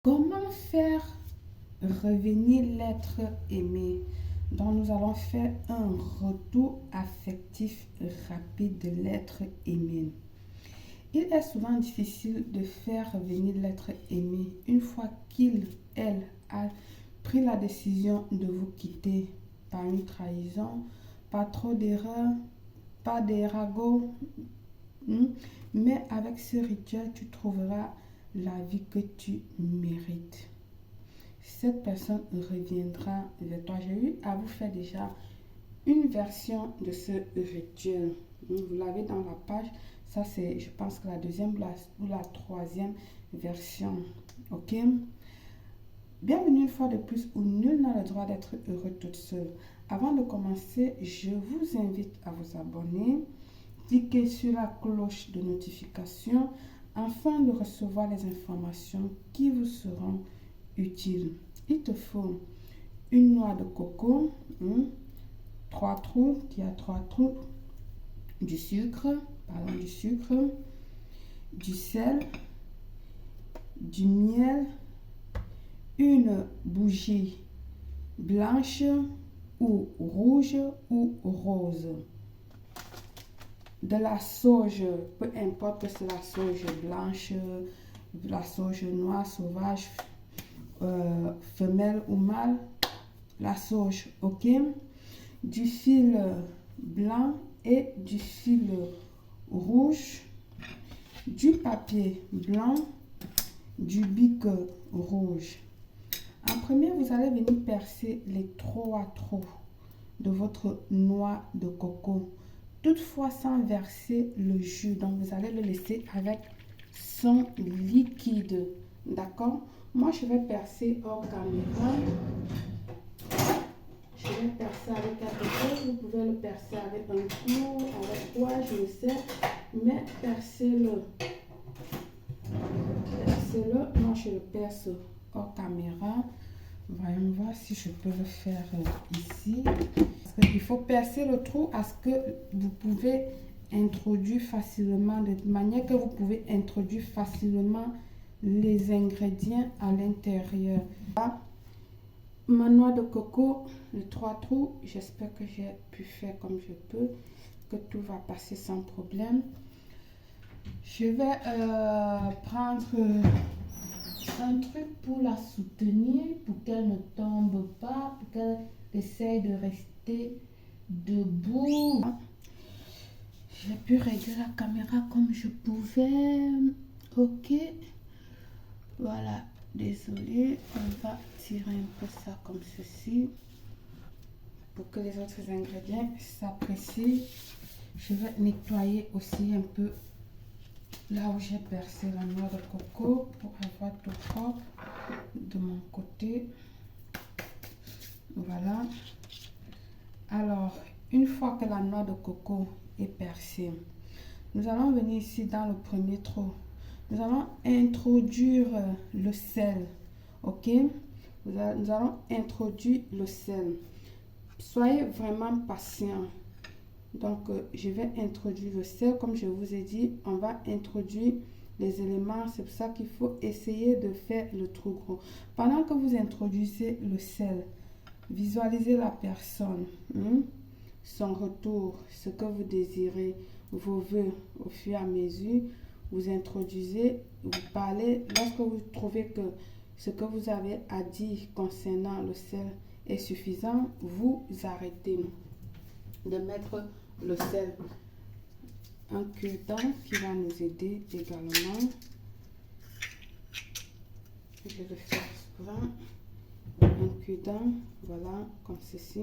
Comment faire revenir l'être aimé? Donc, nous allons faire un retour affectif rapide de l'être aimé. Il est souvent difficile de faire revenir l'être aimé une fois qu'il, elle, a pris la décision de vous quitter par une trahison, par trop d'erreurs, par des ragots. Mais avec ce rituel, tu trouveras la vie que tu mérites. Cette personne reviendra vers toi. J'ai eu à vous faire déjà une version de ce rituel. Vous l'avez dans la page. Ça, c'est, je pense que la deuxième ou la troisième version. Ok? Bienvenue une fois de plus où nul n'a le droit d'être heureux toute seule. Avant de commencer, je vous invite à vous abonner. Cliquez sur la cloche de notification afin de recevoir les informations qui vous seront utiles. Il te faut une noix de coco, 3 trous, du sucre, du sel, du miel, une bougie blanche ou rouge ou rose, de la sauge, peu importe que c'est la sauge blanche, la sauge noire sauvage, femelle ou mâle, la sauge, ok, du fil blanc et du fil rouge, du papier blanc, du bic rouge. En premier, vous allez venir percer les 3 trous de votre noix de coco, toutefois sans verser le jus. Donc, vous allez le laisser avec son liquide. D'accord? Moi, je vais percer hors caméra. Je vais percer avec quelque chose. Vous pouvez le percer avec un clou, avec quoi, je ne sais. Mais percez-le. Percez-le. Moi, je le perce hors caméra. Voyons voir si je peux le faire ici. Il faut percer le trou à ce que vous pouvez introduire facilement, de manière que vous pouvez introduire facilement les ingrédients à l'intérieur. Ma noix de coco, les 3 trous, j'espère que j'ai pu faire comme je peux, que tout va passer sans problème. Je vais prendre un truc pour la soutenir, pour qu'elle ne tombe pas, pour qu'elle essaye de rester debout. J'ai pu régler la caméra comme je pouvais. Ok. Voilà. Désolée. On va tirer un peu ça comme ceci pour que les autres ingrédients s'apprécient. Je vais nettoyer aussi un peu là où j'ai percé la noix de coco pour avoir tout propre de mon côté. Voilà. Alors, une fois que la noix de coco est percée, nous allons venir ici dans le premier trou. Nous allons introduire le sel. Ok? Nous allons introduire le sel. Soyez vraiment patient. Donc, je vais introduire le sel. Comme je vous ai dit, on va introduire les éléments. C'est pour ça qu'il faut essayer de faire le trou gros. Pendant que vous introduisez le sel, visualisez la personne, son retour, ce que vous désirez, vos vœux au fur et à mesure. Vous introduisez, vous parlez. Lorsque vous trouvez que ce que vous avez à dire concernant le sel est suffisant, vous arrêtez de mettre le sel. Un cure-dent qui va nous aider également. Je vais le faire souvent. Un cure-dent, voilà, comme ceci.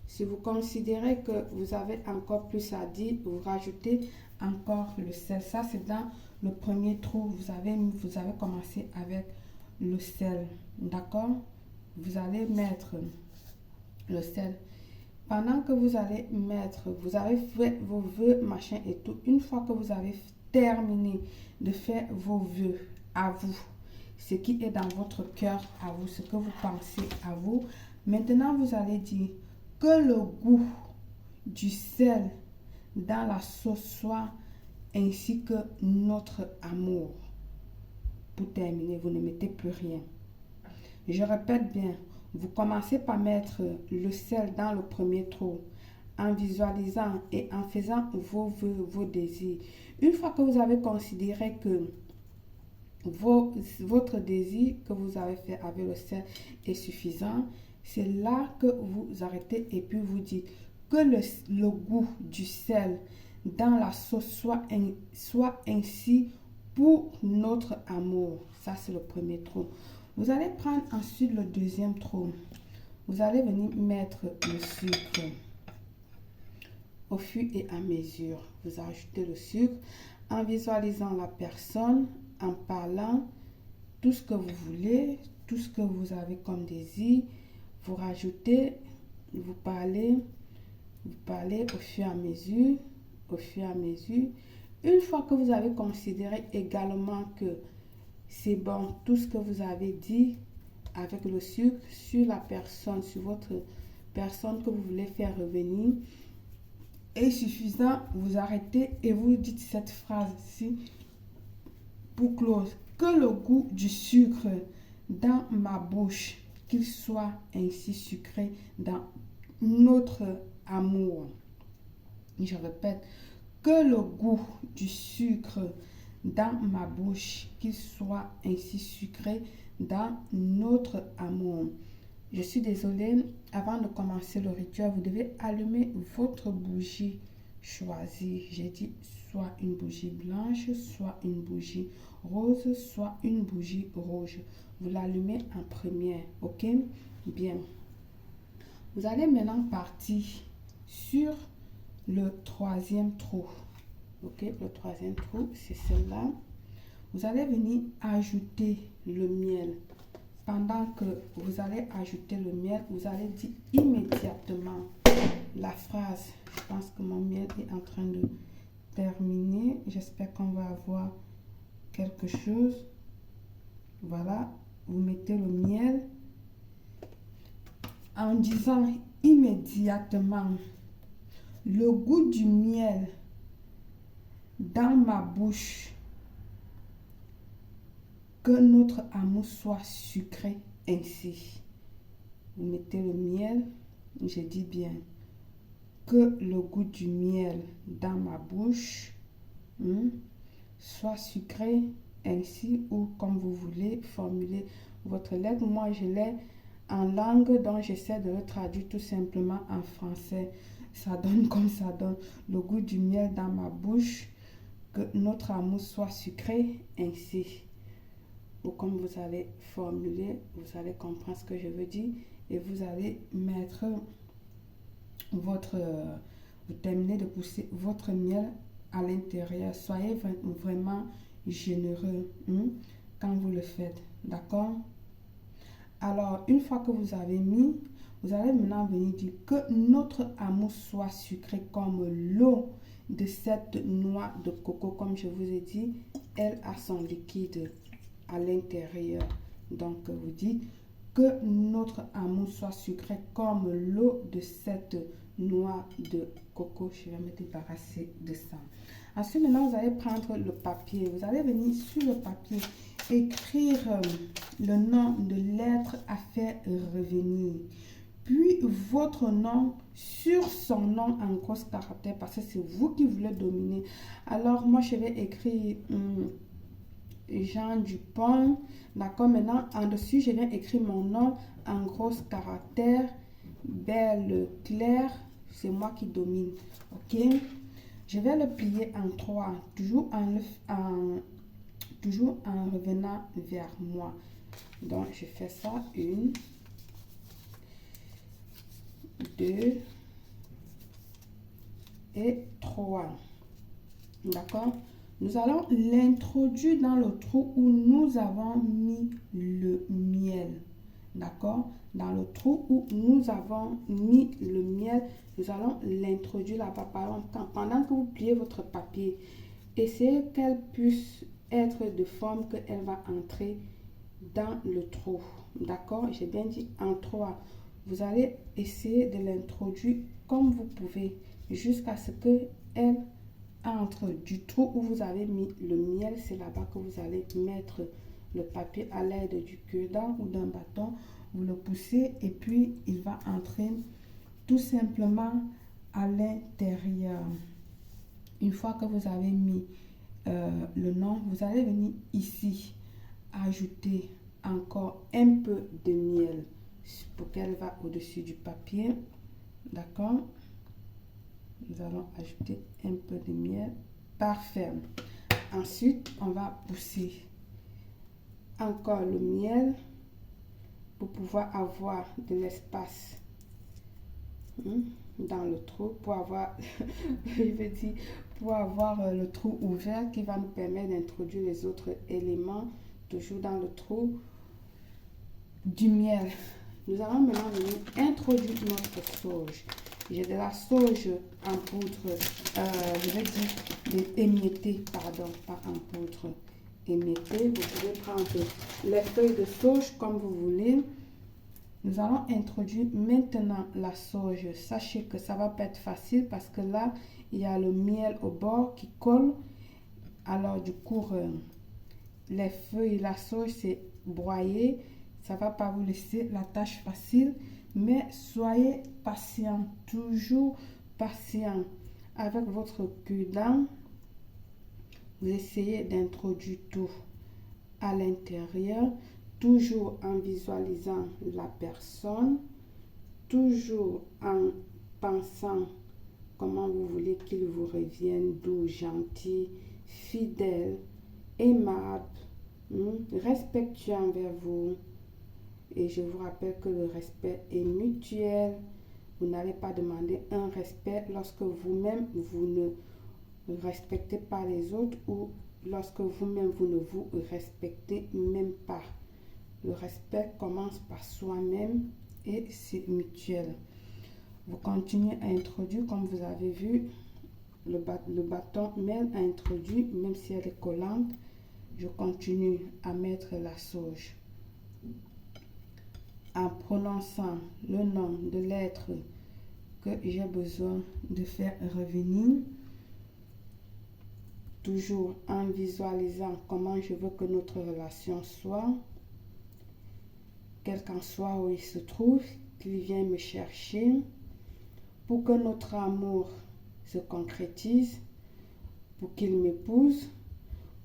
Si vous considérez que vous avez encore plus à dire, vous rajoutez encore le sel. Ça, c'est dans le premier trou. Vous avez commencé avec le sel. D'accord? Vous allez mettre le sel. Pendant que vous allez mettre, vous avez fait vos vœux, machin et tout. Une fois que vous avez terminé de faire vos vœux à vous, ce qui est dans votre cœur à vous, ce que vous pensez à vous, maintenant vous allez dire que le goût du sel dans la sauce soit ainsi que notre amour. pour terminer. Vous ne mettez plus rien. Je répète bien, vous commencez par mettre le sel dans le premier trou en visualisant et en faisant vos vœux, vos désirs. Une fois que vous avez considéré que votre désir que vous avez fait avec le sel est suffisant, c'est là que vous arrêtez et puis vous dites que le goût du sel dans la sauce soit ainsi pour notre amour. Ça, c'est le premier trou. Vous allez prendre ensuite le deuxième trou. Vous allez venir mettre le sucre au fur et à mesure. Vous ajoutez le sucre en visualisant la personne, en parlant tout ce que vous voulez, tout ce que vous avez comme désir. Vous rajoutez, vous parlez au fur et à mesure, au fur et à mesure. Une fois que vous avez considéré également que c'est bon, tout ce que vous avez dit avec le sucre sur la personne, sur votre personne que vous voulez faire revenir, est suffisant, vous arrêtez et vous dites cette phrase-ci pour close. Que le goût du sucre dans ma bouche, qu'il soit ainsi sucré dans notre amour. Je répète, que le goût du sucre dans ma bouche, qu'il soit ainsi sucré dans notre amour. Je suis désolée, avant de commencer le rituel, vous devez allumer votre bougie choisie. J'ai dit soit une bougie blanche, soit une bougie rose, soit une bougie rouge. Vous l'allumez en première, ok? Bien. Vous allez maintenant partir sur le troisième trou. Ok, le troisième trou, c'est celle-là. Vous allez venir ajouter le miel. Pendant que vous allez ajouter le miel, vous allez dire immédiatement la phrase. Je pense que mon miel est en train de terminer. J'espère qu'on va avoir quelque chose. Voilà, vous mettez le miel en disant immédiatement le goût du miel dans ma bouche, que notre amour soit sucré ainsi. Vous mettez le miel, je dis bien, que le goût du miel dans ma bouche soit sucré ainsi, ou comme vous voulez formuler votre lettre. Moi, je l'ai en langue, donc j'essaie de le traduire tout simplement en français. Ça donne comme ça donne. Le goût du miel dans ma bouche, que notre amour soit sucré ainsi. Ou comme vous allez formuler, vous allez comprendre ce que je veux dire et vous allez mettre votre, vous terminez de pousser votre miel à l'intérieur. Soyez vraiment généreux quand vous le faites, d'accord? Alors, une fois que vous avez mis, vous allez maintenant venir dire que notre amour soit sucré comme l'eau de cette noix de coco. Comme je vous ai dit, elle a son liquide à l'intérieur. Donc, vous dites que notre amour soit sucré comme l'eau de cette noix de coco. Je vais me débarrasser de ça. Ensuite, maintenant, vous allez prendre le papier. Vous allez venir sur le papier écrire le nom de l'être à faire revenir. Puis votre nom sur son nom en gros caractères, parce que c'est vous qui voulez dominer. Alors, moi, je vais écrire Jean Dupont. D'accord, maintenant, en dessus, je vais écrire mon nom en gros caractères. Belle Claire, c'est moi qui domine. Ok, je vais le plier en 3, toujours en revenant vers moi. Donc, je fais ça, 1, 2 et 3. D'accord? Nous allons l'introduire dans le trou où nous avons mis le miel. D'accord? Dans le trou où nous avons mis le miel, nous allons l'introduire là-bas. Pendant que vous pliez votre papier, essayez qu'elle puisse être de forme qu'elle va entrer dans le trou. D'accord? J'ai bien dit en 3. Vous allez essayer de l'introduire comme vous pouvez jusqu'à ce qu'elle entre du trou où vous avez mis le miel. C'est là-bas que vous allez mettre le papier à l'aide du cure-dent ou d'un bâton. Vous le poussez et puis il va entrer tout simplement à l'intérieur. Une fois que vous avez mis le nom, vous allez venir ici ajouter encore un peu de miel pour qu'elle va au-dessus du papier. D'accord? Nous allons ajouter un peu de miel. Parfait. Ensuite, on va pousser encore le miel pour pouvoir avoir de l'espace dans le trou, pour avoir, je veux dire, pour avoir le trou ouvert qui va nous permettre d'introduire les autres éléments toujours dans le trou du miel. Nous allons maintenant venir introduire notre sauge. J'ai de la sauge en poudre, je vais dire émiettée, pardon, pas en poudre, émiettée. Vous pouvez prendre les feuilles de sauge comme vous voulez. Nous allons introduire maintenant la sauge. Sachez que ça va pas être facile parce que là, il y a le miel au bord qui colle. Alors du coup, les feuilles, la sauge, c'est broyé. Ça va pas vous laisser la tâche facile. Mais soyez patient, toujours patient. Avec votre cure-dent, vous essayez d'introduire tout à l'intérieur, toujours en visualisant la personne, toujours en pensant comment vous voulez qu'il vous revienne doux, gentil, fidèle, aimable, respectueux envers vous. Et je vous rappelle que le respect est mutuel. Vous n'allez pas demander un respect lorsque vous-même, vous ne respectez pas les autres ou lorsque vous-même, vous ne vous respectez même pas. Le respect commence par soi-même et c'est mutuel. Vous continuez à introduire, comme vous avez vu, le bâton miel a introduit, même si elle est collante. Je continue à mettre la sauge en prononçant le nom de l'être que j'ai besoin de faire revenir, toujours en visualisant comment je veux que notre relation soit, quel qu'en soit où il se trouve, qu'il vienne me chercher, pour que notre amour se concrétise, pour qu'il m'épouse,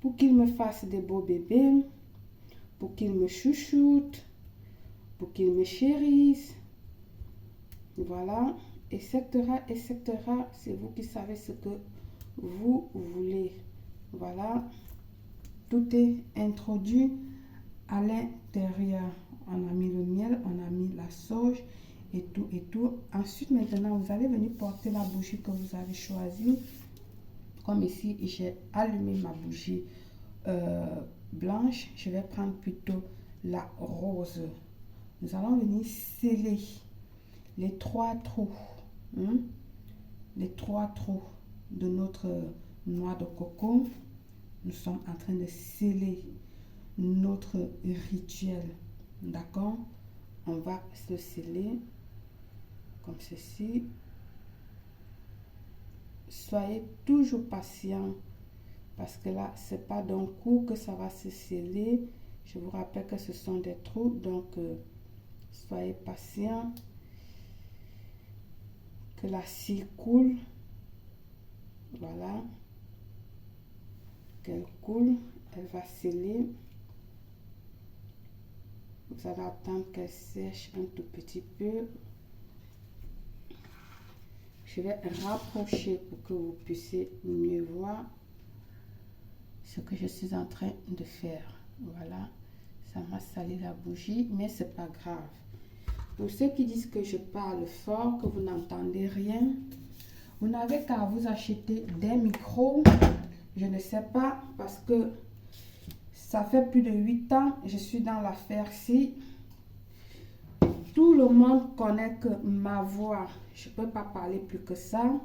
pour qu'il me fasse des beaux bébés, pour qu'il me chouchoute, pour qu'il me chérisse, voilà, etc., etc. C'est vous qui savez ce que vous voulez. Voilà, tout est introduit à l'intérieur. On a mis le miel, on a mis la sauge et tout et tout. Ensuite, maintenant, vous allez venir porter la bougie que vous avez choisie. Comme ici, j'ai allumé ma bougie blanche. Je vais prendre plutôt la rose. Nous allons venir sceller les 3 trous, les 3 trous de notre noix de coco. Nous sommes en train de sceller notre rituel, d'accord? On va se sceller comme ceci. Soyez toujours patient parce que là, c'est pas d'un coup que ça va se sceller. Je vous rappelle que ce sont des trous, donc soyez patient, que la scie coule, voilà, qu'elle coule, elle va sceller. Vous allez attendre qu'elle sèche un tout petit peu. Je vais rapprocher pour que vous puissiez mieux voir ce que je suis en train de faire. Voilà, ça m'a sali la bougie, mais c'est pas grave. Pour ceux qui disent que je parle fort, que vous n'entendez rien, vous n'avez qu'à vous acheter des micros. Je ne sais pas, parce que ça fait plus de 8 ans, je suis dans l'affaire-ci. Tout le monde connaît que ma voix, je ne peux pas parler plus que ça.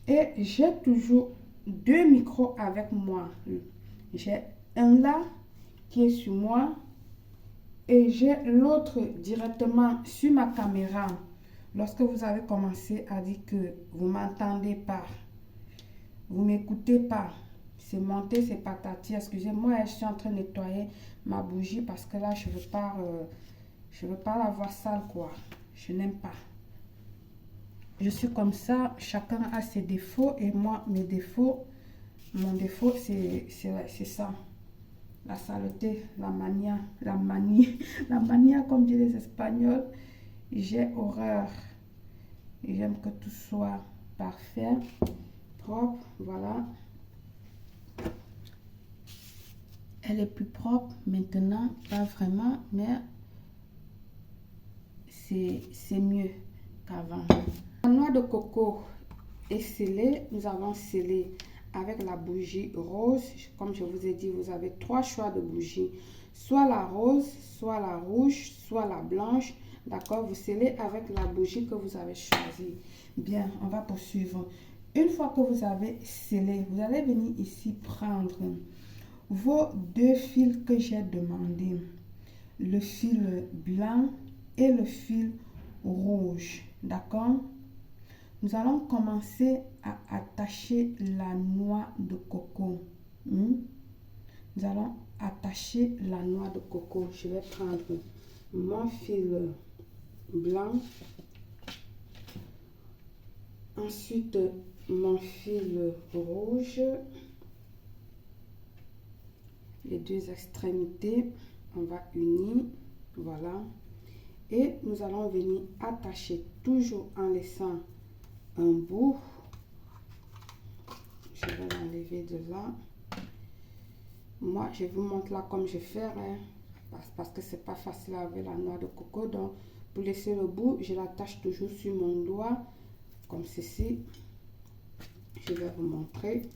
Et j'ai toujours 2 micros avec moi. J'ai un là qui est sur moi. Et j'ai l'autre directement sur ma caméra. Lorsque vous avez commencé à dire que vous ne m'entendez pas, vous ne m'écoutez pas, c'est monté, c'est patati. Excusez-moi, je suis en train de nettoyer ma bougie parce que là, je veux pas la voir sale, quoi. Je n'aime pas. Je suis comme ça, chacun a ses défauts et moi, mon défaut, c'est ça. La saleté, la manie, la manie, comme disent les Espagnols. J'ai horreur. J'aime que tout soit parfait, propre, voilà. Elle est plus propre maintenant, pas vraiment, mais c'est mieux qu'avant. La noix de coco est scellée. Nous avons scellé avec la bougie rose. Comme je vous ai dit, vous avez 3 choix de bougies. Soit la rose, soit la rouge, soit la blanche. D'accord? Vous scellez avec la bougie que vous avez choisie. Bien, on va poursuivre. Une fois que vous avez scellé, vous allez venir ici prendre vos 2 fils que j'ai demandé. Le fil blanc et le fil rouge. D'accord? Nous allons commencer à attacher la noix de coco. Nous allons attacher la noix de coco. Je vais prendre mon fil blanc. Ensuite, mon fil rouge. Les 2 extrémités, on va unir. Voilà. Et nous allons venir attacher toujours en laissant un bout. Je vais l'enlever de là. Moi, je vous montre là comme je fais, hein, parce que c'est pas facile avec la noix de coco. Donc, pour laisser le bout, je l'attache toujours sur mon doigt, comme ceci. Je vais vous montrer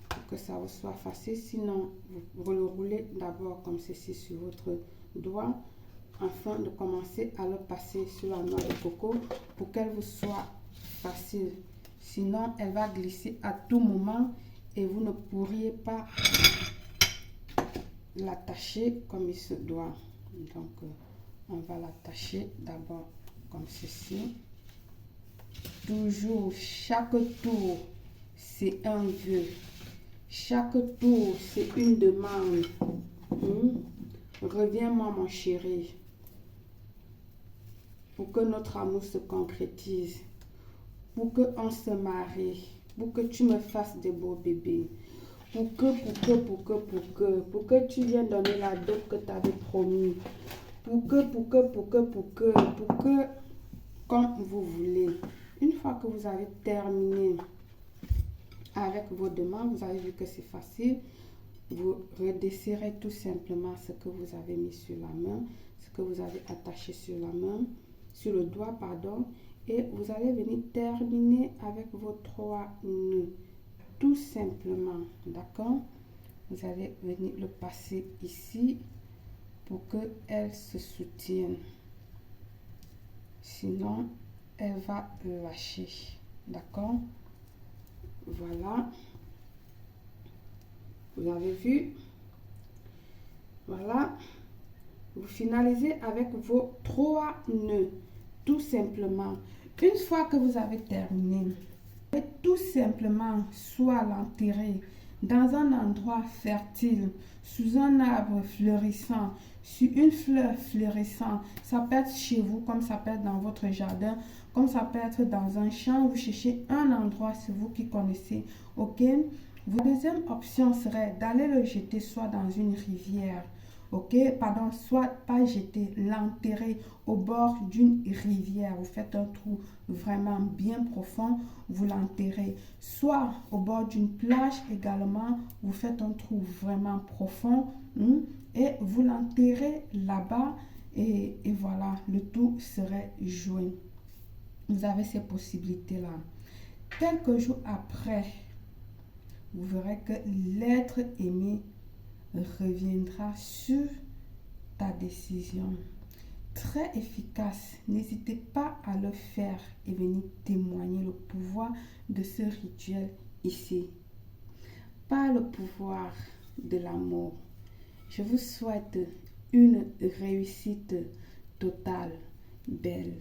pour que ça vous soit facile. Sinon, vous le roulez d'abord comme ceci sur votre doigt, afin de commencer à le passer sur la noix de coco pour qu'elle vous soit facile. Sinon, elle va glisser à tout moment et vous ne pourriez pas l'attacher comme il se doit. Donc, on va l'attacher d'abord comme ceci. Toujours, chaque tour, c'est un vœu. Chaque tour, c'est une demande. Reviens-moi, mon chéri, pour que notre amour se concrétise, pour qu'on se marie, pour que tu me fasses des beaux bébés, pour que tu viennes donner la dot que tu avais promis, pour que, comme vous voulez. Une fois que vous avez terminé avec vos demandes, vous avez vu que c'est facile, vous redesserrez tout simplement ce que vous avez mis sur la main, ce que vous avez attaché sur la main, sur le doigt, pardon, et vous allez venir terminer avec vos 3 nœuds, tout simplement, d'accord? Vous allez venir le passer ici pour qu'elle se soutienne, sinon elle va lâcher, d'accord? Voilà, vous avez vu, voilà. Vous finalisez avec vos 3 nœuds, tout simplement. Une fois que vous avez terminé, vous pouvez tout simplement soit l'enterrer dans un endroit fertile, sous un arbre fleurissant, sur une fleur fleurissante. Ça peut être chez vous, comme ça peut être dans votre jardin, comme ça peut être dans un champ. Vous cherchez un endroit, c'est vous qui connaissez, ok? Votre deuxième option serait d'aller le jeter soit dans une rivière, ok, pardon, soit pas jeter, l'enterrer au bord d'une rivière. Vous faites un trou vraiment bien profond, vous l'enterrez. Soit au bord d'une plage également, vous faites un trou vraiment profond et vous l'enterrez là-bas et voilà, le tout serait joué. Vous avez ces possibilités-là. Quelques jours après, vous verrez que l'être aimé reviendra sur ta décision. Très efficace. N'hésitez pas à le faire et venir témoigner le pouvoir de ce rituel ici. Par le pouvoir de l'amour, je vous souhaite une réussite totale, belle.